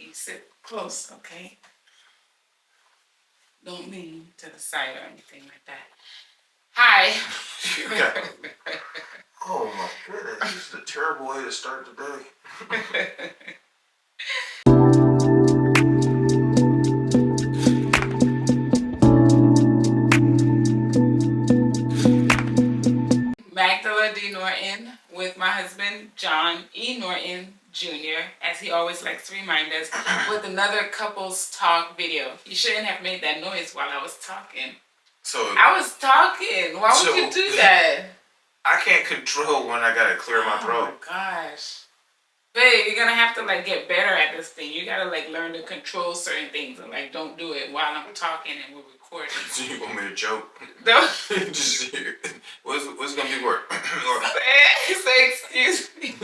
You sit close, okay? Don't lean to the side or anything like that. Hi. Oh my goodness, this is a terrible way to start the day. Magdala D. Norton with my husband, John E. Norton Jr., as he always likes to remind us, with another couples talk video. You shouldn't have made that noise while I was talking. So I was talking. Why would you do that? I can't control when I gotta clear my throat. Oh my gosh. Babe, you're gonna have to like get better at this thing. You gotta like learn to control certain things and like don't do it while I'm talking and we're recording. So you want me to joke? No. Just what's gonna be work? Say excuse me.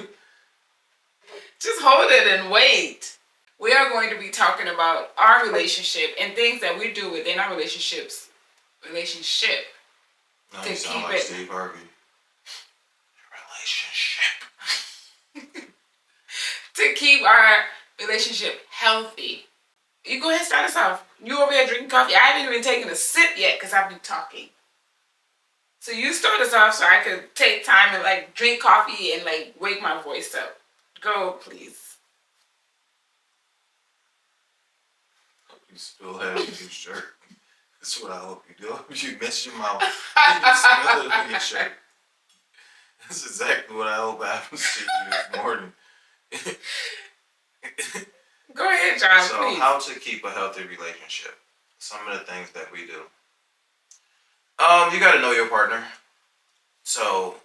Just hold it and wait. We are going to be talking about our relationship and things that we do within our relationship No, to you sound keep like it. Steve Harvey. Relationship. To keep our relationship healthy. You go ahead and start us off. You over here drinking coffee. I haven't even taken a sip yet because I've been talking. So you start us off so I could take time and like drink coffee and like wake my voice up. Go, please. You spill that in your shirt. That's what I hope you do. You mess your mouth. You spill it in your shirt. That's exactly what I hope happens to you this morning. Go ahead, John, so, please. how to keep a healthy relationship. Some of the things that we do. You got to know your partner. So,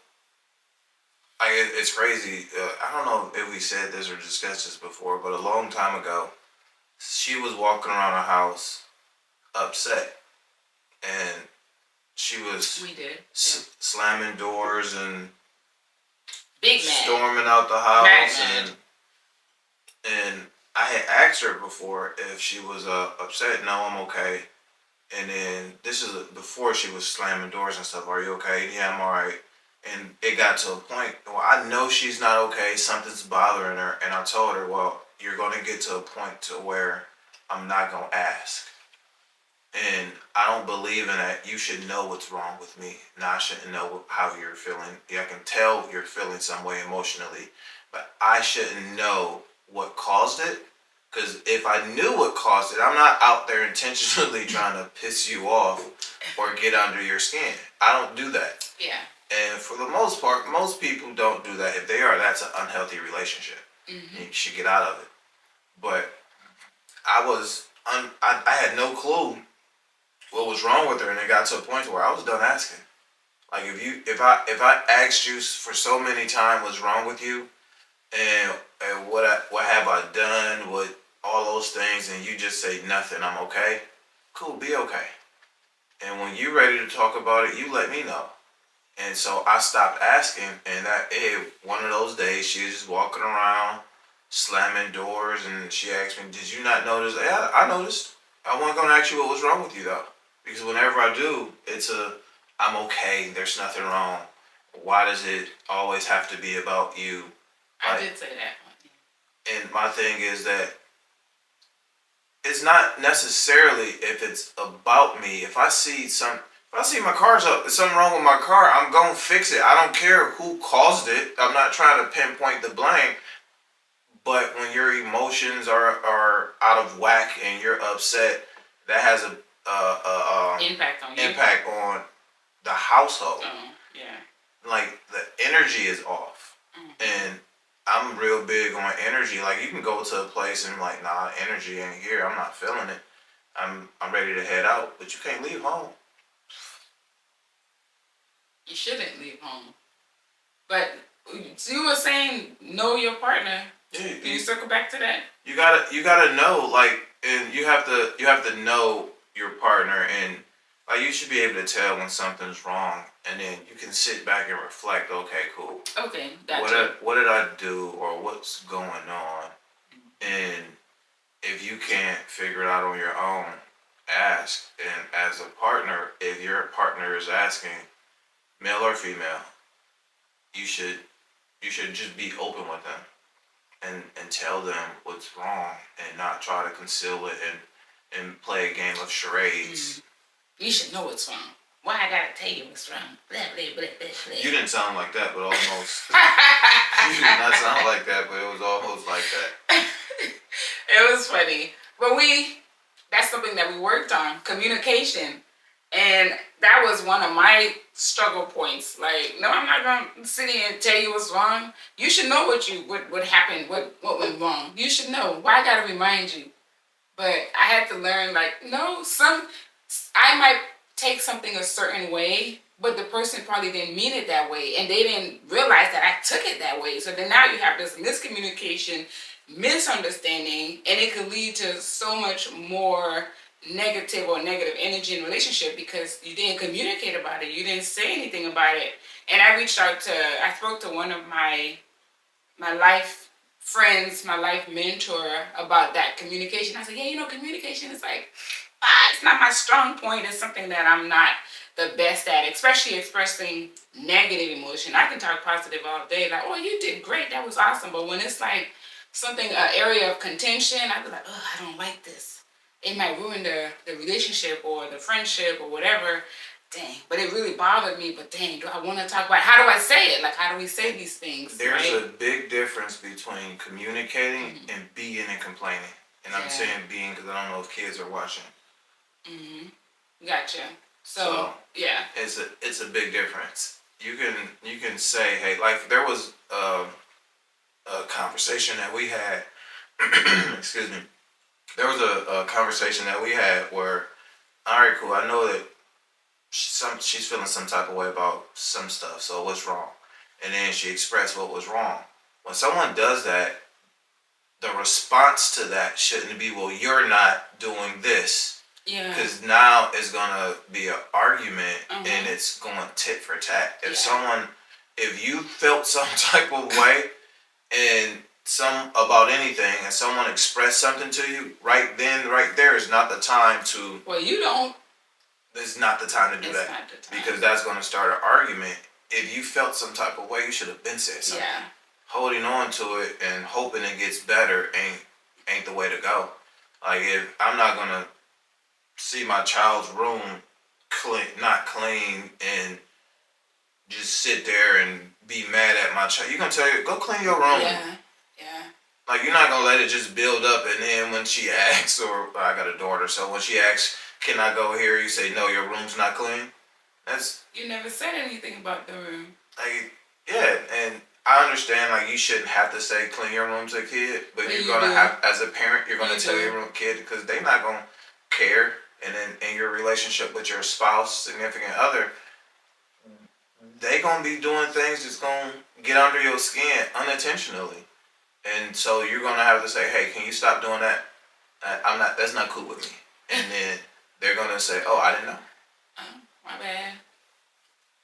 it's crazy. I don't know if we said this or discussed this before, but a long time ago, she was walking around the house upset. And she was slamming doors and big man. Storming out the house. Mad. And I had asked her before if she was upset. No, I'm okay. And then this is before she was slamming doors and stuff. Are you okay? Yeah, I'm all right. And it got to a point where I know she's not okay. Something's bothering her. And I told her, well, you're going to get to a point to where I'm not going to ask. And I don't believe in that. You should know what's wrong with me. Now I shouldn't know how you're feeling. Yeah, I can tell you're feeling some way emotionally. But I shouldn't know what caused it. Because if I knew what caused it, I'm not out there intentionally trying to piss you off or get under your skin. I don't do that. Yeah. And for the most part, most people don't do that. If they are, that's an unhealthy relationship. Mm-hmm. You should get out of it. But I had no clue what was wrong with her, and it got to a point where I was done asking. Like if I asked you for so many times what's wrong with you, and what have I done, what all those things, and you just say nothing, I'm okay. Cool, be okay. And when you're ready to talk about it, you let me know. And so I stopped asking, and one of those days she was just walking around, slamming doors, and she asked me, "Did you not notice?" Yeah, I noticed. I wasn't gonna ask you what was wrong with you though. Because whenever I do, I'm okay, there's nothing wrong. Why does it always have to be about you? I did say that. And my thing is that it's not necessarily if it's about me. If I see my car's up, there's something wrong with my car, I'm gonna fix it. I don't care who caused it. I'm not trying to pinpoint the blame. But when your emotions are out of whack and you're upset, that has a impact on the household. Yeah. Like the energy is off. Mm-hmm. And I'm real big on energy. Like you can go to a place and like, nah, energy ain't here. I'm not feeling it. I'm ready to head out, but you can't leave home. You shouldn't leave home. But so you were saying know your partner. Yeah, can you circle back to that? You gotta know, like, and you have to know your partner, and like you should be able to tell when something's wrong, and then you can sit back and reflect. Okay, cool. Okay, gotcha. What did I do, or what's going on? And if you can't figure it out on your own, ask. And as a partner, if your partner is asking, male or female, you should just be open with them and tell them what's wrong and not try to conceal it and play a game of charades. You should know what's wrong. Why I gotta tell you what's wrong? Blah, blah, blah, blah, blah. You didn't sound like that, but almost. You did not sound like that, but it was almost like that. It was funny. But that's something that we worked on, communication. And that was one of my struggle points. Like, no, I'm not going to sit here and tell you what's wrong. You should know what happened, what went wrong. You should know. Why I got to remind you? But I had to learn, like, no, I might take something a certain way, but the person probably didn't mean it that way. And they didn't realize that I took it that way. So then now you have this miscommunication, misunderstanding, and it could lead to so much more negative energy in relationship because you didn't communicate about it. You didn't say anything about it. And I spoke to one of my life friends, my life mentor about that communication. I said, yeah, communication is like, it's not my strong point. It's something that I'm not the best at, especially expressing negative emotion. I can talk positive all day, like, oh, you did great, that was awesome. But when it's like an area of contention, I'd be like, oh, I don't like this. It might ruin the relationship or the friendship or whatever. Dang, but it really bothered me. But dang, do I want to talk about it? How do I say it? Like, how do we say these things? There's a big difference between communicating and being and complaining. And I'm saying being because I don't know if kids are watching. Gotcha. So yeah, it's a big difference. You can say, hey, like there was a conversation that we had. Excuse me. There was a conversation that we had where, all right, cool. I know that she's feeling some type of way about some stuff. So what's wrong? And then she expressed what was wrong. When someone does that, the response to that shouldn't be, well, you're not doing this. Yeah. Because now it's going to be an argument and it's going tit for tat. If you felt some type of way and about anything and someone expressed something to you, right there is not the time to... Well, you don't. It's not the time to do that. Because that's going to start an argument. If you felt some type of way, you should have been said something. Yeah. Holding on to it and hoping it gets better ain't the way to go. Like, if I'm not going to see my child's room not clean and just sit there and be mad at my child, you're going to tell you, go clean your room. Yeah. Like, you're not going to let it just build up, and then when she asks, or I got a daughter, so when she asks, can I go here? You say, no, your room's not clean. You never said anything about the room. Like, yeah, and I understand, like, you shouldn't have to say clean your room to a kid, but you're going to have, as a parent, you're going to tell your kid, because they're not going to care. And then in your relationship with your spouse, significant other, they going to be doing things that's going to get under your skin unintentionally. And so you're going to have to say, hey, can you stop doing that? That's not cool with me. And then they're going to say, oh, I didn't know. Oh, my bad.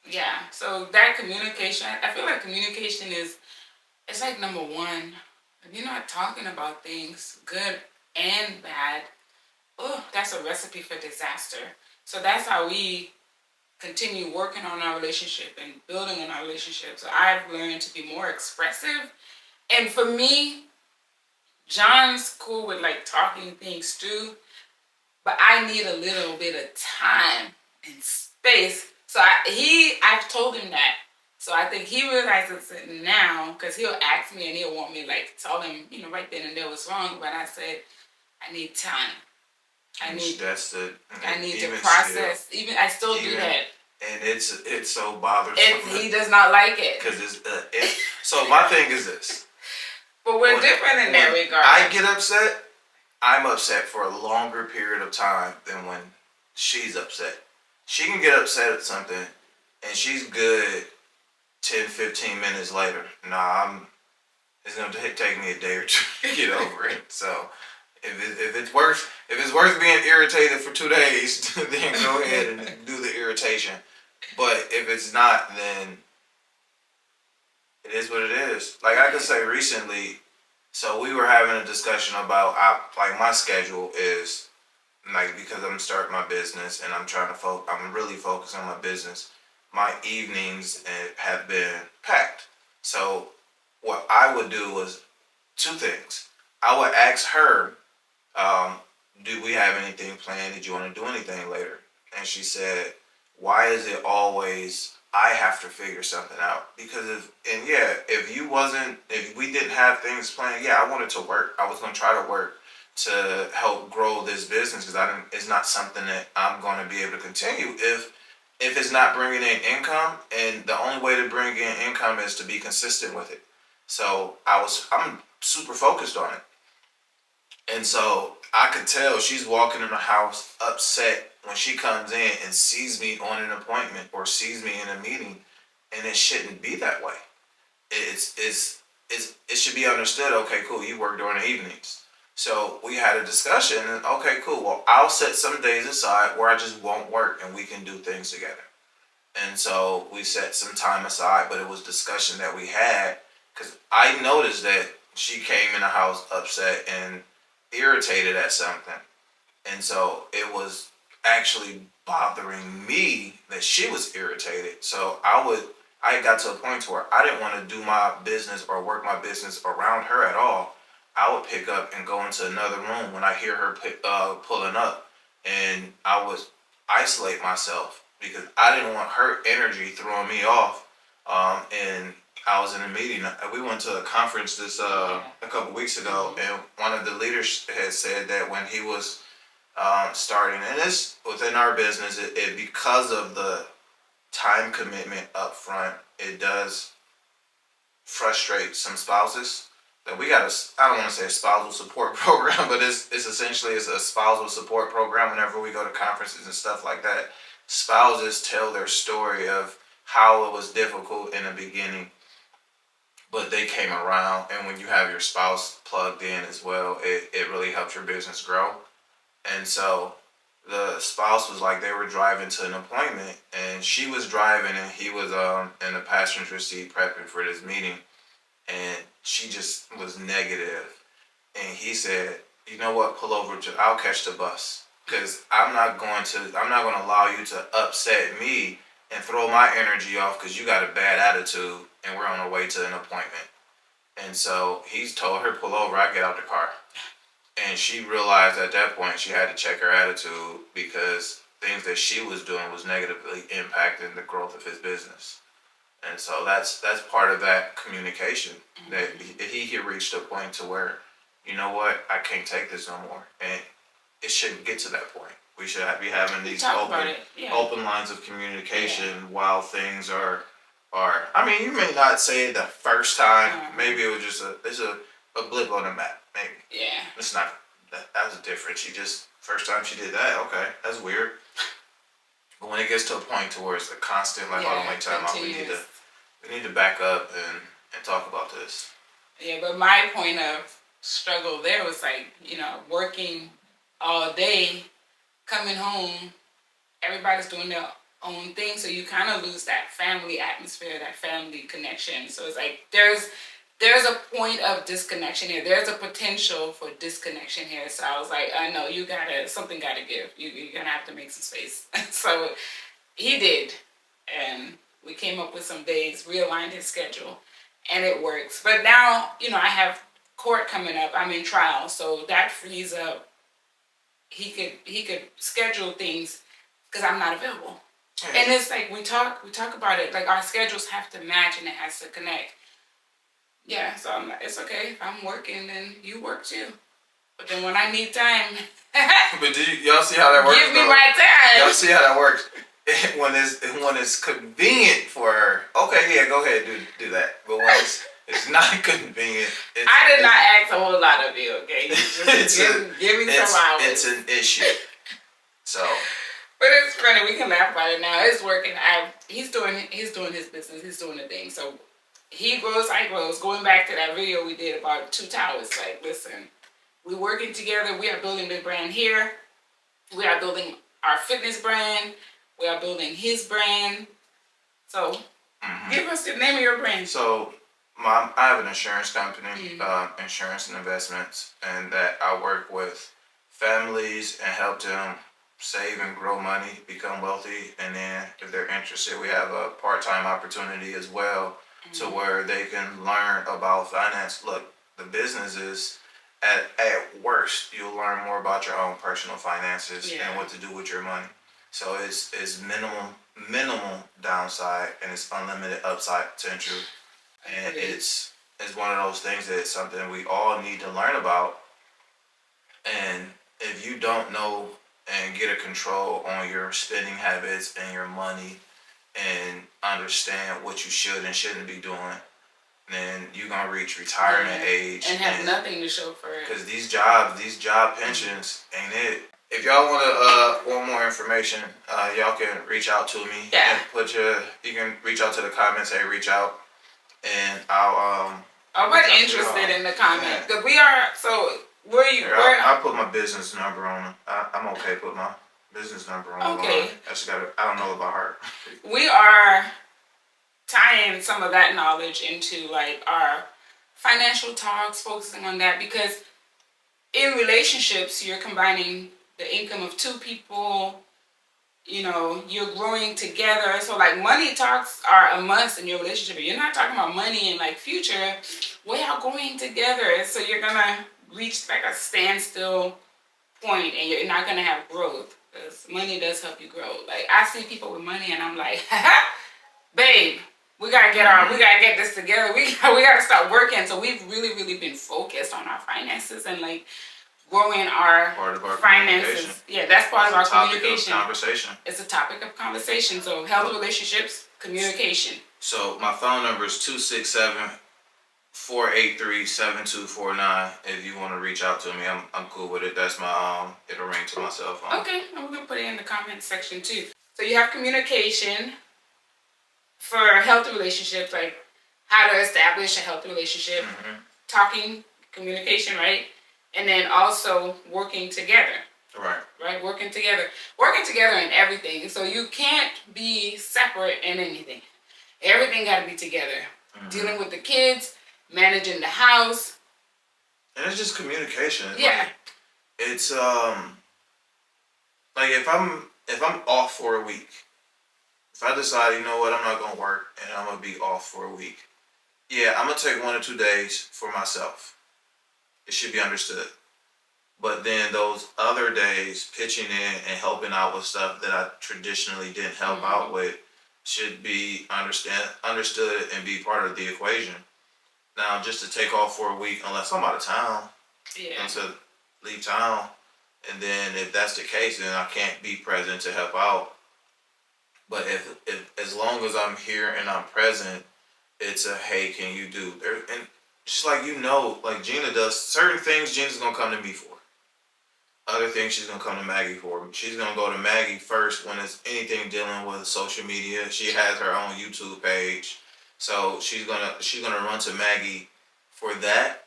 Yeah, so that communication, I feel like communication it's like number one. If you're not talking about things, good and bad, that's a recipe for disaster. So that's how we continue working on our relationship and building on our relationship. So I've learned to be more expressive. And for me, John's cool with like talking things through, but I need a little bit of time and space. So I've told him that. So I think he realizes it now because he'll ask me and he'll want me like tell him, right then and there what's wrong. But I said, I need time. I need to process. I still do that. And it's so bothersome. He does not like it. Because so my thing is this. But we're different in that regard. I get upset. I'm upset for a longer period of time than when she's upset. She can get upset at something and she's good 10, 15 minutes later. It's going to take me a day or two to get over it. So if it's worth being irritated for 2 days, then go ahead and do the irritation. But if it's not, then it is what it is. Like I could say recently, so we were having a discussion about my schedule is like, because I'm starting my business and I'm really focused on my business. My evenings have been packed. So what I would do was two things. I would ask her, um, do we have anything planned? Did you want to do anything later? And she said, why is it always I have to figure something out? Because if we didn't have things planned, yeah, I wanted to work. I was going to try to work to help grow this business because it's not something that I'm going to be able to continue if it's not bringing in income. And the only way to bring in income is to be consistent with it. So I'm super focused on it. And so I could tell she's walking in the house upset when she comes in and sees me on an appointment or sees me in a meeting, and it shouldn't be that way. It should be understood. Okay, cool. You work during the evenings, so we had a discussion. And okay, cool. Well, I'll set some days aside where I just won't work, and we can do things together. And so we set some time aside, but it was discussion that we had because I noticed that she came in the house upset and irritated at something. And so it was actually bothering me that she was irritated. So I got to a point where I didn't want to do my business or work my business around her at all. I would pick up and go into another room when I hear her pulling up, and I would isolate myself because I didn't want her energy throwing me off. And I was in a meeting. We went to a conference a couple weeks ago, and one of the leaders had said that when he was starting, and it's within our business, it because of the time commitment up front, it does frustrate some spouses. That we got I don't want to say a spousal support program, but it's essentially it's a spousal support program. Whenever we go to conferences and stuff like that, spouses tell their story of how it was difficult in the beginning, but they came around. And when you have your spouse plugged in as well, it really helps your business grow. And so the spouse was like, they were driving to an appointment, and she was driving, and he was in the passenger seat prepping for this meeting, and she just was negative. And he said, you know what, pull over, I'll catch the bus, because I'm not going to allow you to upset me and throw my energy off because you got a bad attitude and we're on our way to an appointment. And so he's told her, pull over, I get out the car. And she realized at that point she had to check her attitude because things that she was doing was negatively impacting the growth of his business. And so that's part of that communication, that he reached a point to where, you know what, I can't take this no more. And it shouldn't get to that point. We should be having these open lines of communication while things are I mean, you may not say it the first time. Maybe it was just a blip on the map, maybe. Yeah. It's not that was different. She just first time she did that. Okay, that's weird. But when it gets to a point to where it's a constant, like, hold on, wait, time out. We need to back up and talk about this. Yeah, but my point of struggle there was like, working all day, coming home, everybody's doing their own thing, so you kind of lose that family atmosphere, that family connection. So it's like there's a point of disconnection here. There's a potential for disconnection here. So I was like, I know something gotta give. You're gonna have to make some space. So he did, and we came up with some days, realigned his schedule, and it works. But now, I have court coming up. I'm in trial, so that frees up. He could schedule things because I'm not available. And it's like we talk about it, like our schedules have to match and it has to connect. Yeah, so it's okay if I'm working, then you work too. But then when I need time, but y'all see how that works? Give me my time. Y'all see how that works? When it's convenient for her, okay, yeah, go ahead, do that. But when it's not convenient, I did not ask a whole lot of you. Okay, just give me some hours. It's an issue. So. But it's funny. We can laugh about it now. It's working. He's doing his business. He's doing the thing. So he grows, I grows. Going back to that video we did about 2 towers. Like, listen, we're working together. We are building the brand here. We are building our fitness brand. We are building his brand. So give us the name of your brand. So I have an insurance company, insurance and investments, and that I work with families and help them save and grow money, become wealthy, and then if they're interested, we have a part-time opportunity as well to where they can learn about finance. Look, the business is, at worst, you'll learn more about your own personal finances and what to do with your money. So it's minimal downside and it's unlimited upside potential. And it's one of those things that it's something we all need to learn about. And if you don't know and get a control on your spending habits and your money and understand what you should and shouldn't be doing, then you're gonna reach retirement age and have nothing to show for it. Because these job pensions ain't it. If y'all want more information, y'all can reach out to me. Yeah. You can reach out to the comments. Hey, reach out, and I'll we're interested in the comments because we are. So where you? Here, I'll put my business number on. I'm okay. Put my business number on. Okay. I don't know about her. We are tying some of that knowledge into like our financial talks, focusing on that because in relationships you're combining the income of two people. You know, you're growing together. So like money talks are a must in your relationship. You're not talking about money in like future. We are growing together. So you're gonna reach like a standstill point and you're not gonna have growth. Because money does help you grow. Like I see people with money and I'm like, babe, we gotta get this together. We gotta start working. So we've really been focused on our finances and like growing our finances. Yeah, that's part of our communication. It's a topic of conversation. So health, relationships, communication. So my phone number is 267-483-7249. If you want to reach out to me, I'm cool with it. That's my it'll ring to my cell phone. Okay, and we're gonna put it in the comments section too. So you have communication for healthy relationships, like how to establish a healthy relationship, talking, communication, right? And then also working together. Right? Working together in everything. So you can't be separate in anything. Everything got to be together. Dealing with the kids, managing the house. And it's just communication. Yeah. Like, it's like if I'm off for a week, if I decide, you know what, I'm not gonna work and I'm gonna be off for a week. Yeah, I'm gonna take 1 or 2 days for myself. It should be understood. But then those other days, pitching in and helping out with stuff that I traditionally didn't help out with, should be understood and be part of the equation. Now, just to take off for a week, unless I'm out of town, and to leave town, and then if that's the case, then I can't be present to help out. But if as long as I'm here and I'm present, it's a hey, can you do there? And just like like Gina does certain things, Gina's gonna come to me for. Other things she's gonna come to Maggie for. She's gonna go to Maggie first when it's anything dealing with social media. She has her own YouTube page, so she's gonna run to Maggie for that.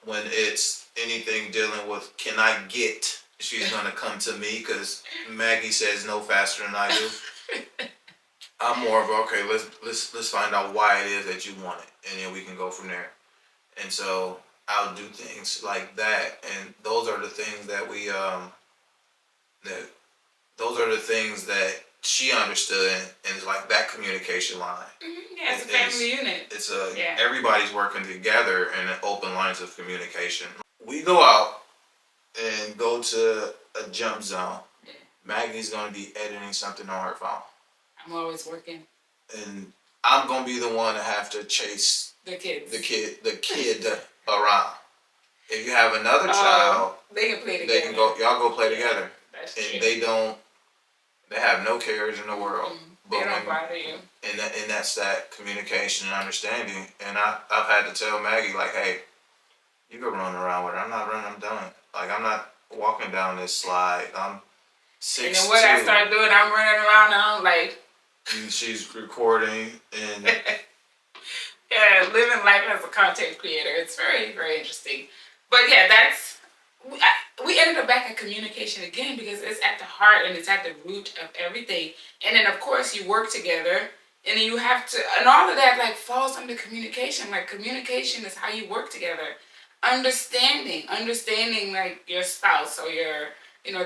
When it's anything dealing with can I get, she's gonna come to me because Maggie says no faster than I do. I'm more of okay. Let's find out why it is that you want it, and then we can go from there. And so I'll do things like that, and those are the things that those are the things that she understood, and it's like that communication line. Yeah, it's a family unit. It's everybody's working together in open lines of communication. We go out and go to a jump zone. Yeah. Maggie's gonna be editing something on her phone. I'm always working. And I'm gonna be the one to have to chase the kid around. If you have another child, they can play together. Y'all go play together. That's and true. They have no cares in the world. They don't bother you. And that's that communication and understanding. And I've had to tell Maggie, like, hey, you can run around with her. I'm not running, I'm done. Like, I'm not walking down this slide. I'm 6'2". And then what I start doing, I'm running around and I'm like... And she's recording and... Yeah, living life as a content creator. It's very, very interesting. But yeah, we ended up back at communication again because it's at the heart and it's at the root of everything. And then of course you work together and then you have to, and all of that like falls under communication. Like communication is how you work together. Understanding like your spouse or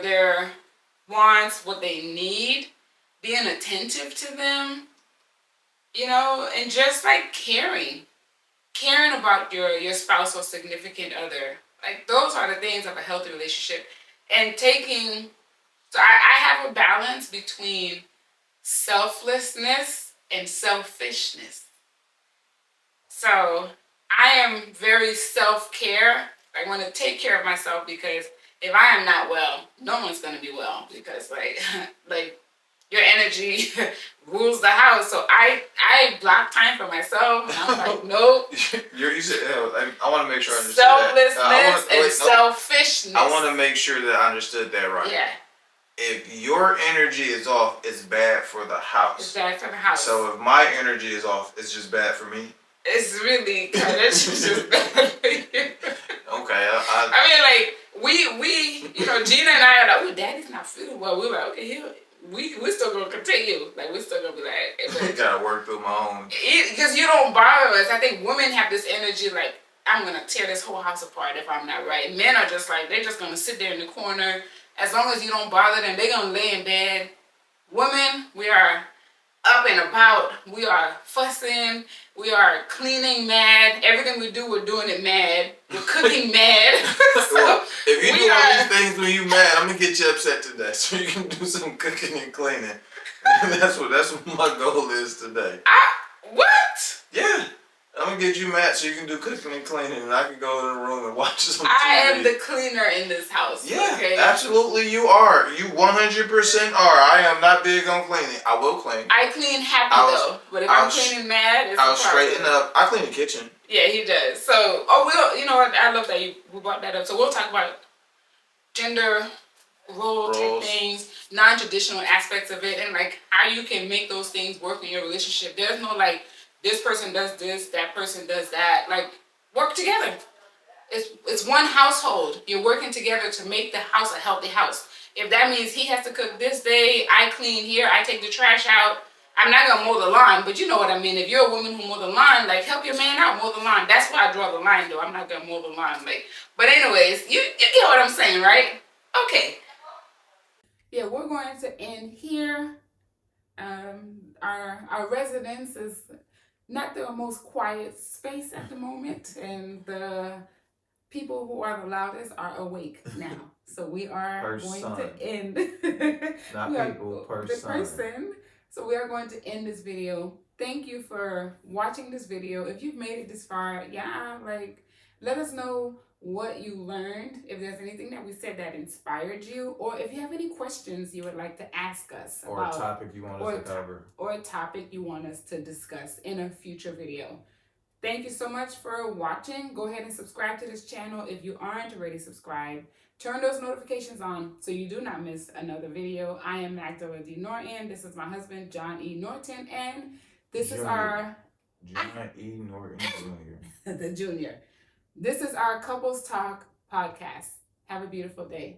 their wants, what they need, being attentive to them, and just like caring. caring about your spouse or significant other. Like those are the things of a healthy relationship. And taking, so I have a balance between selflessness and selfishness. So I am very self-care. I want to take care of myself because if I am not well, no one's gonna be well because like your energy rules the house. So I block time for myself and I'm like, nope. You said, I want to make sure I understood Selflessness that. and selfishness. I want to make sure that I understood that right. Yeah. If your energy is off, it's bad for the house. It's bad for the house. So if my energy is off, it's just bad for me. It's really kind of just bad for you. Okay. I mean, like we Gina and I are like, oh, Daddy's not feeling well. We were like, okay, we still gonna continue. Like we're still gonna be like, I gotta work through my own. Because you don't bother us. I think women have this energy like, I'm gonna tear this whole house apart if I'm not right. Men are just like, they're just gonna sit there in the corner. As long as you don't bother them, they're gonna lay in bed. Women, we are up and about. We are fussing. We are cleaning mad. Everything we do, we're doing it mad. We're cooking mad. So if you do all these things when you mad, I'm gonna get you upset today, so you can do some cooking and cleaning. That's what my goal is today. What? Yeah. I'm gonna get you mad so you can do cooking and cleaning, and I can go in the room and watch some TV. I am the cleaner in this house. Yeah, okay? Absolutely you are. You 100% are. I am not big on cleaning. I will clean. I clean happy though, but if I'm cleaning mad, it's I'll straighten up. I clean the kitchen. Yeah, he does. So, you know what? I love that you brought that up. So we'll talk about gender role type things, non-traditional aspects of it, and like how you can make those things work in your relationship. There's no like, this person does this, that person does that. Like, work together. It's one household. You're working together to make the house a healthy house. If that means he has to cook this day, I clean here, I take the trash out. I'm not gonna mow the lawn, but you know what I mean. If you're a woman who mow the lawn, like help your man out, mow the lawn. That's where I draw the line, though. I'm not gonna mow the lawn, like. But anyways, you get what I'm saying, right? Okay. Yeah, we're going to end here. Our residence is not the most quiet space at the moment, and the people who are the loudest are awake now. So we are going to end. Person. So we are going to end this video. Thank you for watching this video. If you've made it this far, let us know what you learned, if there's anything that we said that inspired you, or if you have any questions you would like to ask us or a topic you want us to cover, or a topic you want us to discuss in a future video. Thank you so much for watching. Go ahead and subscribe to this channel if you aren't already subscribed. Turn those notifications on so you do not miss another video. I am Magdala D. Norton. This is my husband, John E. Norton, and this is our... John E. Norton Jr. The Junior. This is our Couples Talk podcast. Have a beautiful day.